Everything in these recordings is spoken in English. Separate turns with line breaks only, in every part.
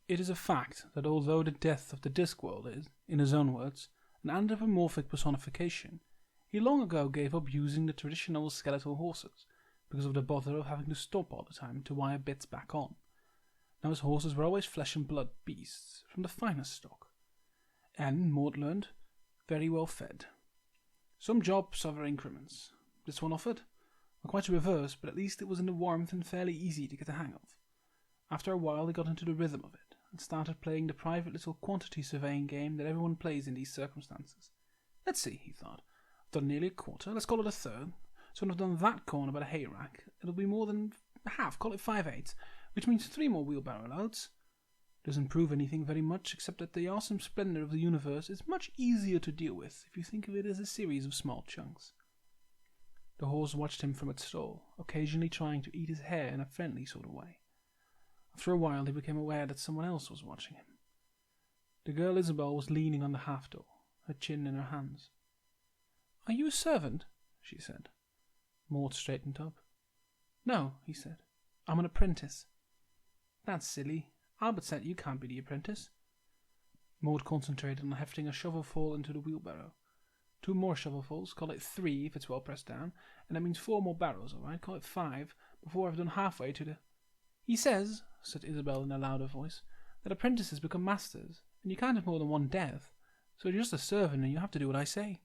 It is a fact that although the death of the Discworld is, in his own words, an anthropomorphic personification, he long ago gave up using the traditional skeletal horses because of the bother of having to stop all the time to wire bits back on. Now his horses were always flesh and blood beasts from the finest stock, and, Mort learned, very well fed. Some jobs are for increments. This one offered, well, quite the reverse, but at least it was in the warmth and fairly easy to get the hang of. After a while he got into the rhythm of it, and started playing the private little quantity surveying game that everyone plays in these circumstances. Let's see, he thought. I've done nearly a quarter, let's call it a third. So when I've done that corner by the hay rack, it'll be more than half, call it 5/8, which means 3 more wheelbarrow loads. Doesn't prove anything very much, except that the awesome splendor of the universe is much easier to deal with if you think of it as a series of small chunks. The horse watched him from its stall, occasionally trying to eat his hair in a friendly sort of way. After a while he became aware that someone else was watching him. The girl Ysabell was leaning on the half-door, her chin in her hands. "Are you a servant?" she said. Mort straightened up. "No," he said. "I'm an apprentice." "That's silly. Albert said you can't be the apprentice." Mort concentrated on hefting a shovelful into the wheelbarrow. 2 more shovelfuls, call it 3 if it's well pressed down, and that means 4 more barrows, all right, call it 5, before I've done halfway to the... "He says," said Ysabell in a louder voice, "that apprentices become masters, and you can't have more than 1 death, so you're just a servant and you have to do what I say.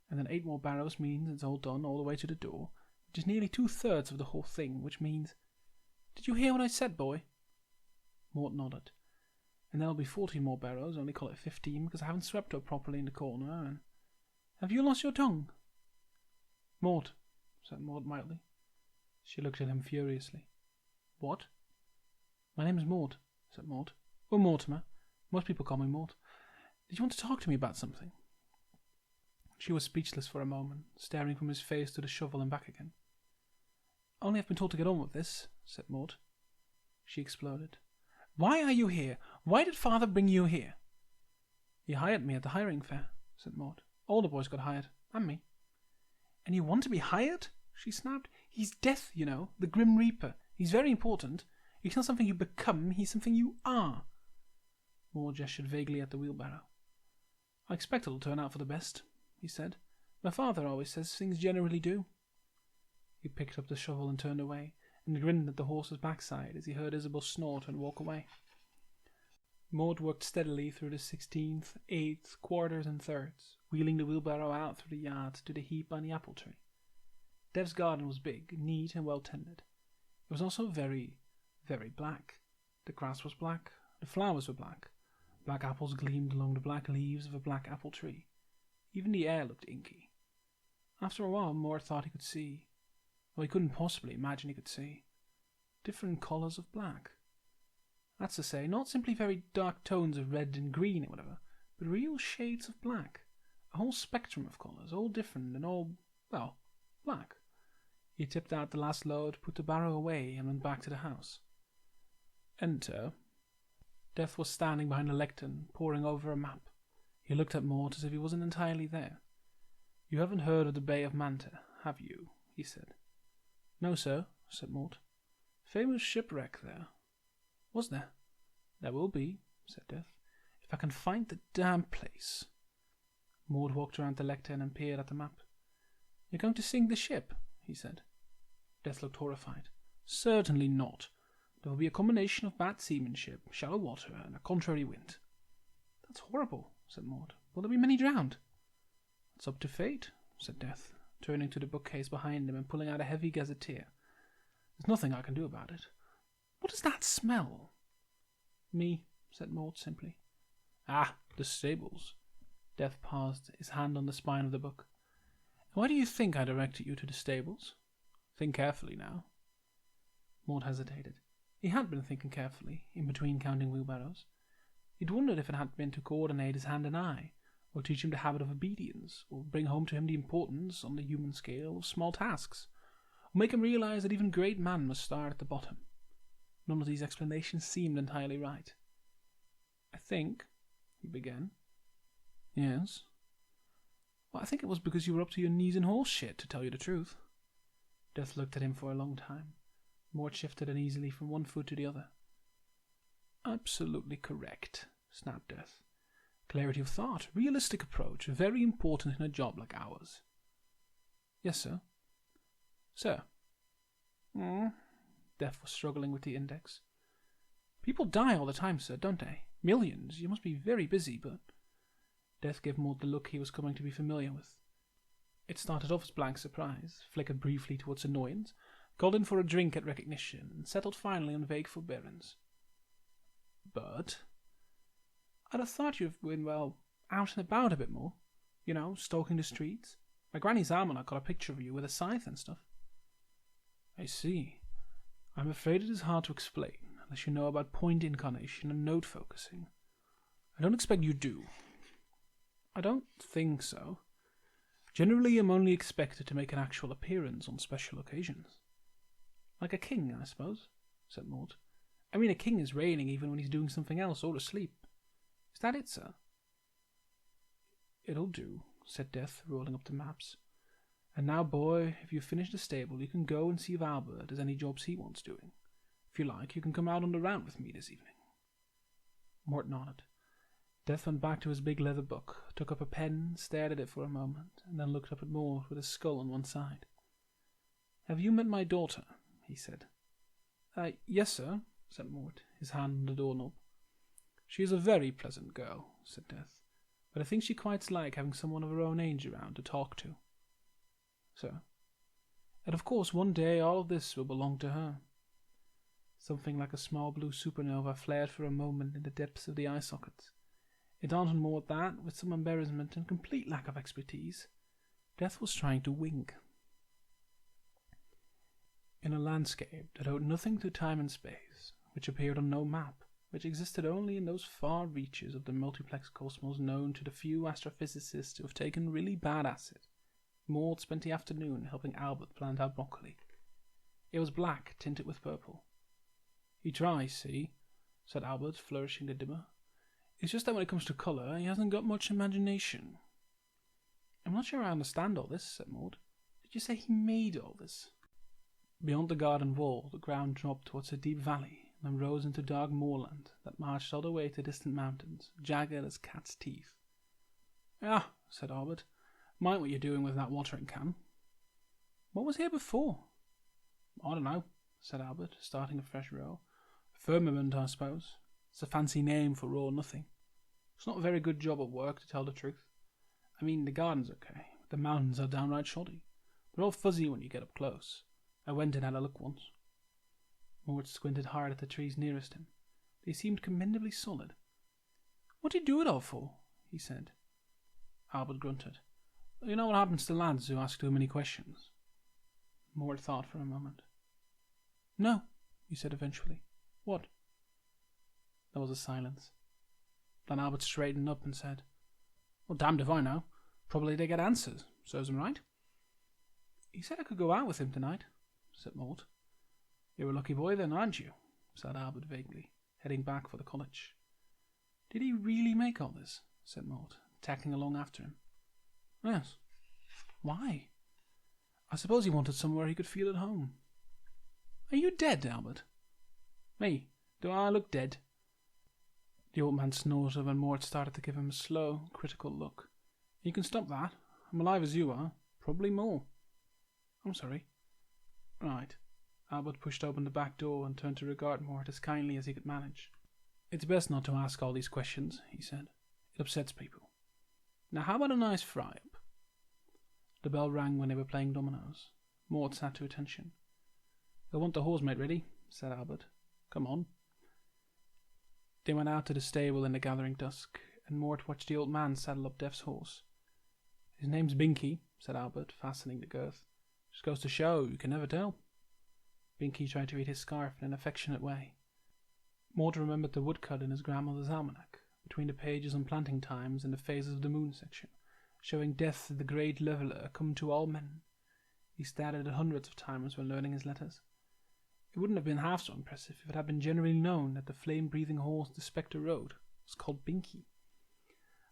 And then 8 more barrows means it's all done all the way to the door, which is nearly 2/3 of the whole thing, which means... Did you hear what I said, boy?" Mort nodded. "And there'll be 14 more barrows, only call it 15, because I haven't swept up properly in the corner, and... Have you lost your tongue?" "Mort," said Mort mildly. She looked at him furiously. "What?" "My name's Mort," said Mort. "Or Mortimer. Most people call me Mort. Did you want to talk to me about something?" She was speechless for a moment, staring from his face to the shovel and back again. "Only I've been told to get on with this," said Mort. She exploded. "Why are you here? Why did father bring you here?" "He hired me at the hiring fair," said Mort. "All the boys got hired, and me." "And you want to be hired?" she snapped. "He's death, you know, the Grim Reaper. He's very important. He's not something you become, he's something you are." Mort gestured vaguely at the wheelbarrow. "I expect it'll turn out for the best," he said. "My father always says things generally do." He picked up the shovel and turned away, and grinned at the horse's backside as he heard Ysabell snort and walk away. Mort worked steadily through the 16th, 8th, quarters, and thirds, wheeling the wheelbarrow out through the yard to the heap on the apple tree. Dev's garden was big, neat, and well tended. It was also very, very black. The grass was black, the flowers were black. Black apples gleamed along the black leaves of a black apple tree. Even the air looked inky. After a while, Mort thought he could see, or he couldn't possibly imagine he could see, different colours of black. That's to say, not simply very dark tones of red and green or whatever, but real shades of black. A whole spectrum of colours, all different and all, well, black. He tipped out the last load, put the barrow away, and went back to the house. Enter. Death was standing behind a lectern, poring over a map. He looked at Mort as if he wasn't entirely there. "You haven't heard of the Bay of Manta, have you?" he said. "No, sir," said Mort. "Famous shipwreck there." "Was there?" "There will be," said Death, "if I can find the damn place." Mort walked around the lectern and peered at the map. "You're going to sink the ship?" he said. Death looked horrified. "Certainly not. There will be a combination of bad seamanship, shallow water, and a contrary wind." "That's horrible," said Mort. "Will there be many drowned?" "It's up to fate," said Death, turning to the bookcase behind him and pulling out a heavy gazetteer. "There's nothing I can do about it." "What does that smell?" "Me," said Mort simply. "Ah, the stables." Death paused, his hand on the spine of the book. "And why do you think I directed you to the stables? Think carefully now." Mort hesitated. He had been thinking carefully, in between counting wheelbarrows. He'd wondered if it had been to coordinate his hand and eye, or teach him the habit of obedience, or bring home to him the importance, on the human scale, of small tasks, or make him realize that even great men must start at the bottom. None of these explanations seemed entirely right. "I think," he began. "Yes?" "Well, I think it was because you were up to your knees in horse shit, to tell you the truth." Death looked at him for a long time. Mort shifted uneasily from one foot to the other. Absolutely correct, snapped Death. Clarity of thought, realistic approach, very important in a job like ours. Yes, sir. Sir. Death was struggling with the index. People die all the time, sir, don't they? Millions. You must be very busy, but... Death gave Mort the look he was coming to be familiar with. It started off as blank surprise, flickered briefly towards annoyance, called in for a drink at recognition, and settled finally on vague forbearance. But... I'd have thought you've been, well, out and about a bit more. You know, stalking the streets. My granny's almanac got a picture of you with a scythe and stuff. I see. I'm afraid it is hard to explain, unless you know about point incarnation and node focusing. I don't expect you do. I don't think so. Generally, I'm only expected to make an actual appearance on special occasions. Like a king, I suppose, said Mort. I mean, a king is reigning even when he's doing something else or asleep. Is that it, sir? It'll do, said Death, rolling up the maps. And now, boy, if you've finished the stable, you can go and see if Albert has any jobs he wants doing. If you like, you can come out on the round with me this evening. Mort nodded. Death went back to his big leather book, took up a pen, stared at it for a moment, and then looked up at Mort with his skull on one side. Have you met my daughter? He said. Yes, sir, said Mort, his hand on the doorknob. She is a very pleasant girl, said Death, but I think she quite likes having someone of her own age around to talk to. Sir. And of course one day all of this will belong to her. Something like a small blue supernova flared for a moment in the depths of the eye sockets. It dawned on Mort that, with some embarrassment and complete lack of expertise, Death was trying to wink. In a landscape that owed nothing to time and space, which appeared on no map, which existed only in those far reaches of the multiplex cosmos known to the few astrophysicists who have taken really bad acid, Mort spent the afternoon helping Albert plant out broccoli. It was black, tinted with purple. He tries, see, said Albert, flourishing the dimmer. It's just that when it comes to colour, he hasn't got much imagination. I'm not sure I understand all this, said Mort. Did you say he made all this? Beyond the garden wall, the ground dropped towards a deep valley, and then rose into dark moorland that marched all the way to distant mountains, jagged as cat's teeth. Ah, said Albert. Mind what you're doing with that watering can. What was here before? I don't know, said Albert, starting a fresh row. Firmament, I suppose. It's a fancy name for raw nothing. It's not a very good job of work, to tell the truth. I mean, the garden's okay, but the mountains are downright shoddy. They're all fuzzy when you get up close. I went and had a look once. Mort squinted hard at the trees nearest him. They seemed commendably solid. What do you do it all for? He said. Albert grunted. You know what happens to lads who ask too many questions? Mort thought for a moment. No, he said eventually. What? There was a silence. Then Albert straightened up and said, Well, damned if I know. Probably they get answers. Serves him right. He said I could go out with him tonight, said Mort. You're a lucky boy then, aren't you? Said Albert vaguely, heading back for the college. Did he really make all this? Said Mort, tacking along after him. Yes. Why? I suppose he wanted somewhere he could feel at home. Are you dead, Albert? Me? Do I look dead? The old man snorted when Mort started to give him a slow, critical look. You can stop that. I'm alive as you are. Probably more. I'm sorry. Right. Albert pushed open the back door and turned to regard Mort as kindly as he could manage. It's best not to ask all these questions, he said. It upsets people. Now how about a nice fry-up? The bell rang when they were playing dominoes. Mort sat to attention. I want the horsemaid ready, said Albert. Come on. They went out to the stable in the gathering dusk, and Mort watched the old man saddle up Death's horse. His name's Binky, said Albert, fastening the girth. Just goes to show, you can never tell. Binky tried to eat his scarf in an affectionate way. Mort remembered the woodcut in his grandmother's almanac, between the pages on planting times and the phases of the moon section, showing Death the great leveller come to all men. He stared at it hundreds of times when learning his letters. It wouldn't have been half so impressive if it had been generally known that the flame-breathing horse the Spectre rode was called Binky.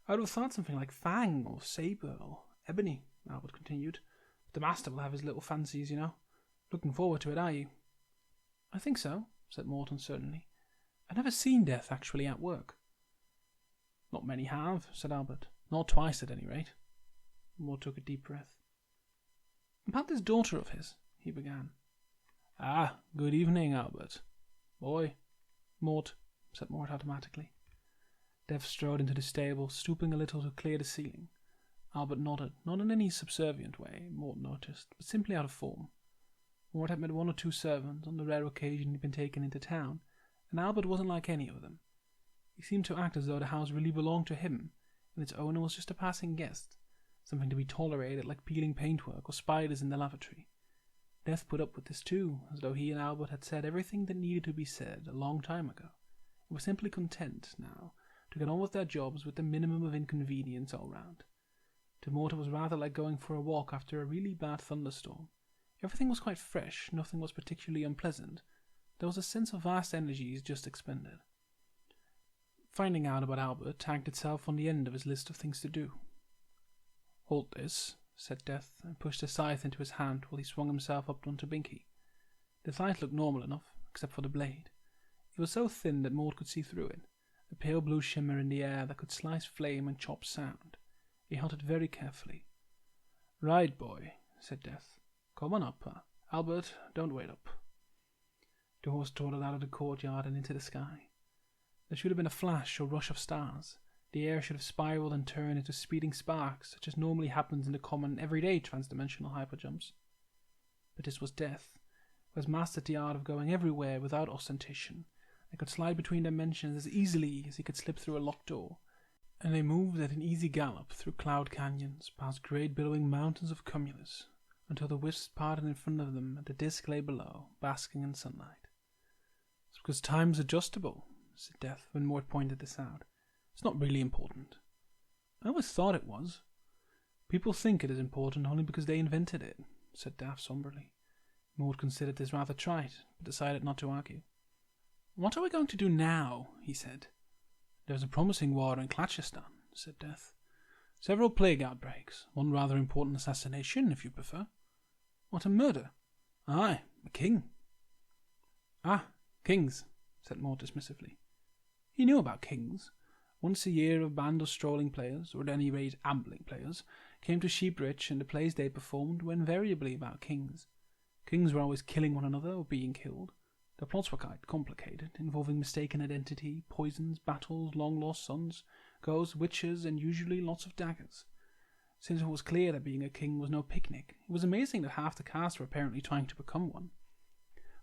I would have thought something like Fang or Sabre or Ebony, Albert continued. But the master will have his little fancies, you know. Looking forward to it, are you? I think so, said Mort uncertainly. I've never seen Death actually at work. Not many have, said Albert. Not twice at any rate. Mort took a deep breath. About this daughter of his, he began. Ah, good evening, Albert. Boy. Mort, said Mort automatically. Death strode into the stable, stooping a little to clear the ceiling. Albert nodded, not in any subservient way, Mort noticed, but simply out of form. Mort had met one or two servants on the rare occasion he'd been taken into town, and Albert wasn't like any of them. He seemed to act as though the house really belonged to him, and its owner was just a passing guest, something to be tolerated like peeling paintwork or spiders in the lavatory. Death put up with this too, as though he and Albert had said everything that needed to be said a long time ago, and were simply content, now, to get on with their jobs with the minimum of inconvenience all round. To Mort it was rather like going for a walk after a really bad thunderstorm. Everything was quite fresh, nothing was particularly unpleasant. There was a sense of vast energies just expended. Finding out about Albert tagged itself on the end of his list of things to do. Hold this, said Death, and pushed the scythe into his hand while he swung himself up onto Binky. The scythe looked normal enough, except for the blade. It was so thin that Mort could see through it, a pale blue shimmer in the air that could slice flame and chop sound. He held it very carefully. Right, boy, said Death. Come on up, Albert, don't wait up. The horse trotted out of the courtyard and into the sky. There should have been a flash or rush of stars. The air should have spiraled and turned into speeding sparks, such as normally happens in the common, everyday transdimensional hyperjumps. But this was Death, who has mastered the art of going everywhere without ostentation, and could slide between dimensions as easily as he could slip through a locked door. And they moved at an easy gallop through cloud canyons, past great billowing mountains of cumulus, until the wisps parted in front of them and the disk lay below, basking in sunlight. It's because time's adjustable, said Death when Mort pointed this out. It's not really important. I always thought it was. People think it is important only because they invented it, said Death somberly. Mort considered this rather trite, but decided not to argue. What are we going to do now? He said. There's a promising war in Klatchistan, said Death. Several plague outbreaks, one rather important assassination, if you prefer. What, a murder? Aye, a king. Ah, kings, said Mort dismissively. He knew about kings. Once a year a band of strolling players, or at any rate ambling players, came to Sheepridge, and the plays they performed were invariably about kings. Kings were always killing one another or being killed. Their plots were quite complicated, involving mistaken identity, poisons, battles, long-lost sons, ghosts, witches, and usually lots of daggers. Since it was clear that being a king was no picnic, it was amazing that half the cast were apparently trying to become one.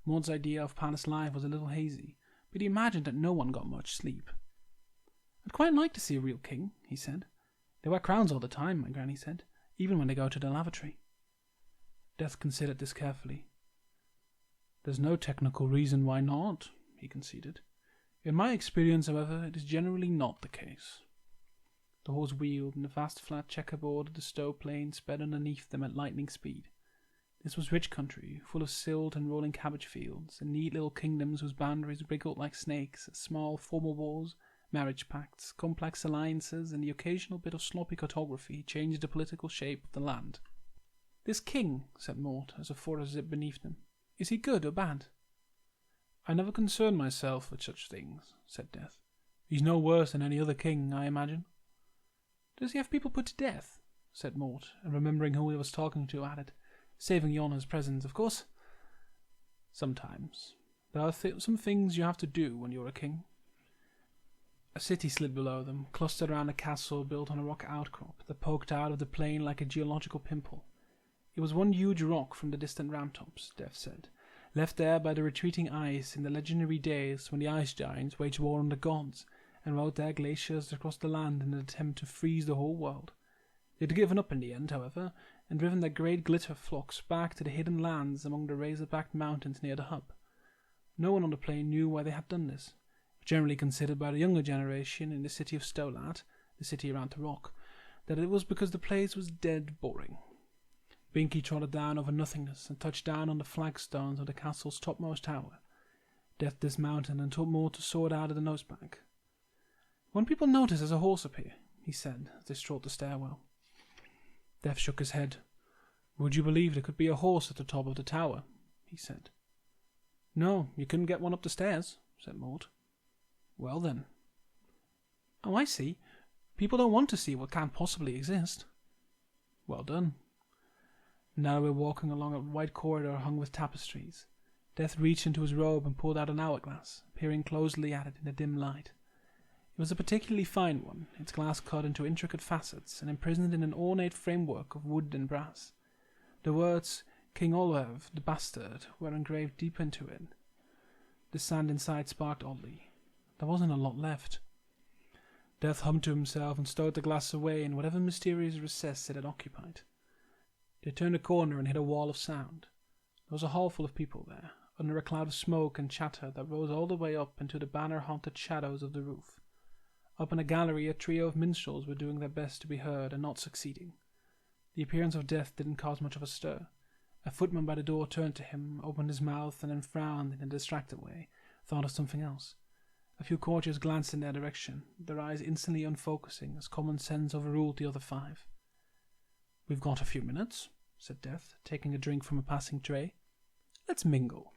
Maud's idea of palace life was a little hazy, but he imagined that no one got much sleep. I'd quite like to see a real king, he said. They wear crowns all the time, my granny said, even when they go to the lavatory. Death considered this carefully. There's no technical reason why not, he conceded. In my experience, however, it is generally not the case. The horse wheeled, and the vast flat checkerboard of the stove plain sped underneath them at lightning speed. This was rich country, full of silt and rolling cabbage fields, and neat little kingdoms whose boundaries wriggled like snakes, small formal wars, marriage pacts, complex alliances, and the occasional bit of sloppy cartography changed the political shape of the land. This king, said Mort, as a forest zipped beneath them, is he good or bad? I never concern myself with such things, said Death. He's no worse than any other king, I imagine. Does he have people put to death? Said Mort, and remembering who he was talking to, added, saving Yonna's presence, of course. Sometimes. There are some things you have to do when you're a king. A city slid below them, clustered around a castle built on a rock outcrop that poked out of the plain like a geological pimple. It was one huge rock from the distant ramtops, Death said, left there by the retreating ice in the legendary days when the ice giants waged war on the gods and rode their glaciers across the land in an attempt to freeze the whole world. They'd given up in the end, however, and driven their great glitter flocks back to the hidden lands among the razor-backed mountains near the hub. No one on the plain knew why they had done this, generally considered by the younger generation in the city of Stolat, the city around the rock, that it was because the place was dead boring. Binky trotted down over nothingness and touched down on the flagstones of the castle's topmost tower. Death dismounted and took Mort to sword out of the nosebag. When people notice there's a horse up here, he said, as they strode the stairwell. Death shook his head. Would you believe there could be a horse at the top of the tower? He said. No, you couldn't get one up the stairs, said Mort. Well then. Oh, I see. People don't want to see what can't possibly exist. Well done. Now we're walking along a wide corridor hung with tapestries. Death reached into his robe and pulled out an hourglass, peering closely at it in the dim light. It was a particularly fine one, its glass cut into intricate facets and imprisoned in an ornate framework of wood and brass. The words King Olav the Bastard were engraved deep into it. The sand inside sparked oddly. There wasn't a lot left. Death hummed to himself and stowed the glass away in whatever mysterious recess it had occupied. They turned a corner and hit a wall of sound. There was a hall full of people there, under a cloud of smoke and chatter that rose all the way up into the banner-haunted shadows of the roof. Up in a gallery, a trio of minstrels were doing their best to be heard and not succeeding. The appearance of Death didn't cause much of a stir. A footman by the door turned to him, opened his mouth, and then frowned in a distracted way, thought of something else. A few courtiers glanced in their direction, their eyes instantly unfocusing as common sense overruled the other five. "We've got a few minutes," said Death, taking a drink from a passing tray. "Let's mingle."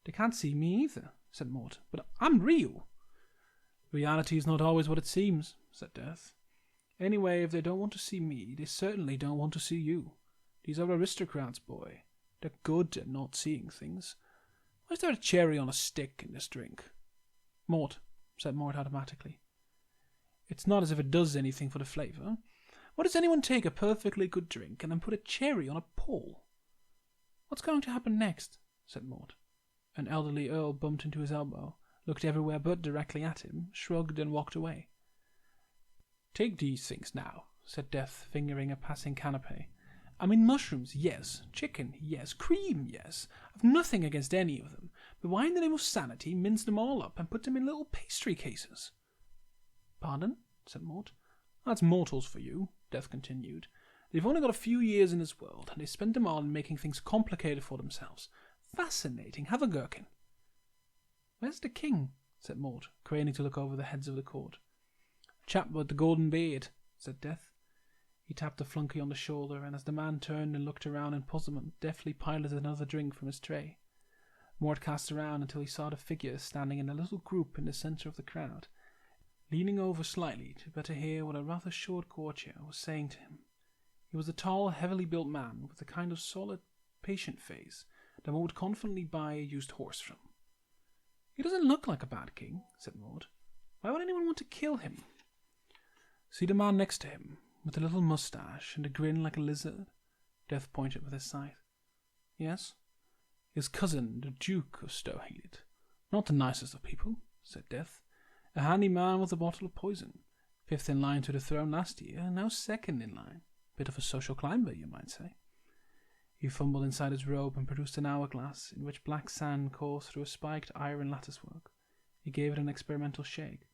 "They can't see me either," said Mort, "but I'm real." "Reality is not always what it seems," said Death. "Anyway, if they don't want to see me, they certainly don't want to see you. These are aristocrats, boy. They're good at not seeing things. Why is there a cherry on a stick in this drink?" "Mort," said Mort automatically. "It's not as if it does anything for the flavour. Why does anyone take a perfectly good drink and then put a cherry on a pole?" "What's going to happen next?" said Mort. An elderly earl bumped into his elbow, looked everywhere but directly at him, shrugged and walked away. "Take these things now," said Death, fingering a passing canapé. "I mean mushrooms, yes. Chicken, yes. Cream, yes. I've nothing against any of them. But why in the name of sanity mince them all up and put them in little pastry cases?" "Pardon?" said Mort. "That's mortals for you," Death continued. "They've only got a few years in this world, and they spend them all in making things complicated for themselves. Fascinating. Have a gherkin." "Where's the king?" said Mort, craning to look over the heads of the court. "A chap with the golden beard," said Death. He tapped the flunky on the shoulder, and as the man turned and looked around in puzzlement, deftly piloted another drink from his tray. Mort cast around until he saw the figure standing in a little group in the centre of the crowd, leaning over slightly to better hear what a rather short courtier was saying to him. He was a tall, heavily built man with the kind of solid, patient face that one would confidently buy a used horse from. "He doesn't look like a bad king," said Mort. "Why would anyone want to kill him?" "See the man next to him, with a little moustache and a grin like a lizard?" Death pointed with his scythe. "Yes." "His cousin, the Duke of Stoneheath. Not the nicest of people," said Death. "A handy man with a bottle of poison. 5th in line to the throne last year, and now 2nd in line. Bit of a social climber, you might say." He fumbled inside his robe and produced an hourglass in which black sand coursed through a spiked iron latticework. He gave it an experimental shake.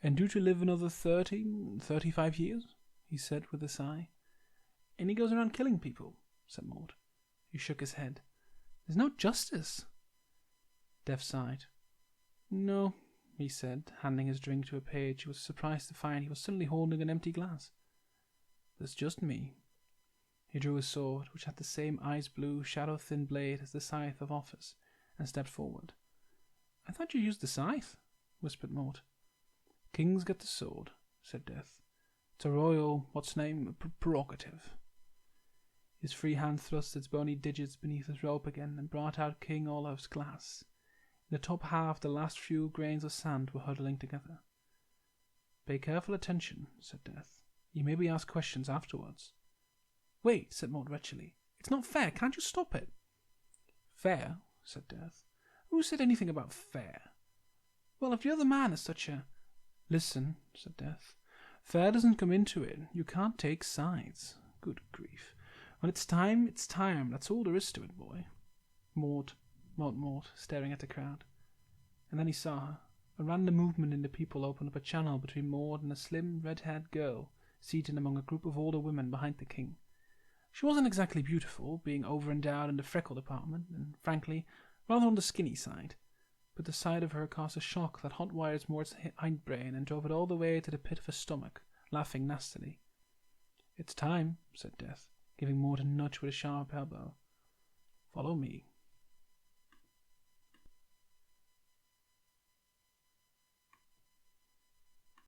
"And due to live another 35 years?" he said with a sigh. "And he goes around killing people," said Mort. He shook his head. "There's no justice." Death sighed. "No," he said, handing his drink to a page who was surprised to find he was suddenly holding an empty glass. "There's just me." He drew his sword, which had the same ice-blue, shadow-thin blade as the scythe of office, and stepped forward. "I thought you used the scythe," whispered Mort. "Kings get the sword," said Death. "It's a royal, prerogative." His free hand thrust its bony digits beneath his robe again and brought out King Olav's glass. In the top half the last few grains of sand were huddling together. "Pay careful attention," said Death. "You may be asked questions afterwards." "Wait," said Mort wretchedly. "It's not fair. Can't you stop it?" "Fair?" said Death. "Who said anything about fair?" "Well, if the other man is such a—" "Listen," said Death. "Fair doesn't come into it. You can't take sides. Good grief. When it's time, it's time. That's all there is to it, boy." Mort, staring at the crowd. And then he saw her. A random movement in the people opened up a channel between Mort and a slim, red-haired girl seated among a group of older women behind the king. She wasn't exactly beautiful, being over-endowed in the freckle department, and, frankly, rather on the skinny side. But the sight of her caused a shock that hot-wired Mort's hindbrain and drove it all the way to the pit of his stomach, laughing nastily. "It's time," said Death, giving Mort a nudge with a sharp elbow. "Follow me."